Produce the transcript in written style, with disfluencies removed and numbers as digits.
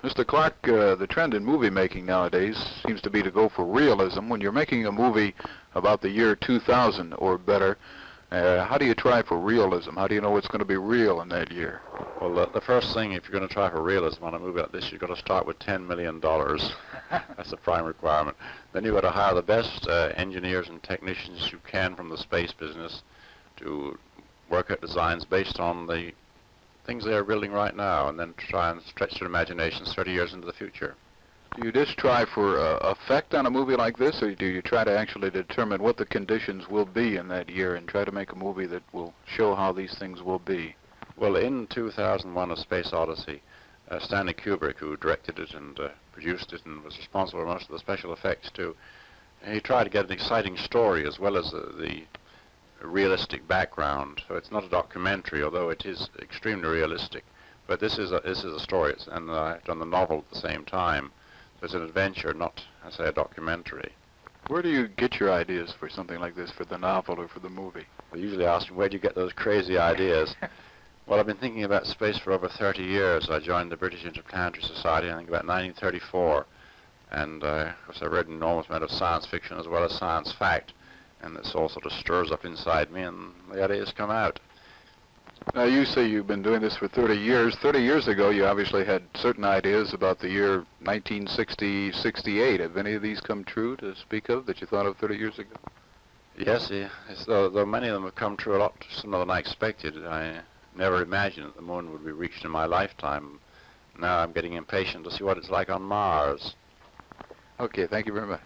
Mr. Clarke, the trend in movie making nowadays seems to be to go for realism. When you're making a movie about the year 2000 or better, how do you try for realism? How do you know it's going to be real in that year? Well, the first thing, if you're going to try for realism on a movie like this, you've got to start with $10 million. That's the prime requirement. Then you've got to hire the best engineers and technicians you can from the space business to work out designs based on the things they're building right now, and then try and stretch their imaginations 30 years into the future. Do you just try for effect on a movie like this, or do you try to actually determine what the conditions will be in that year and try to make a movie that will show how these things will be? Well, in 2001, A Space Odyssey, Stanley Kubrick, who directed it and produced it and was responsible for most of the special effects too, he tried to get an exciting story as well as the realistic background. So it's not a documentary, although it is extremely realistic. But this is a story, and I've done the novel at the same time. So it's an adventure, not, I say, a documentary. Where do you get your ideas for something like this, for the novel or for the movie? They usually ask me, where do you get those crazy ideas? Well, I've been thinking about space for over 30 years. I joined the British Interplanetary Society, I think, about 1934. And, of course, I read an enormous amount of science fiction as well as science fact. And this all sort of stirs up inside me, and the ideas come out. Now, you say you've been doing this for 30 years. 30 years ago, you obviously had certain ideas about the year 1960, 68. Have any of these come true to speak of that you thought of 30 years ago? Yes, though many of them have come true a lot sooner than I expected. I never imagined that the moon would be reached in my lifetime. Now I'm getting impatient to see what it's like on Mars. Okay, thank you very much.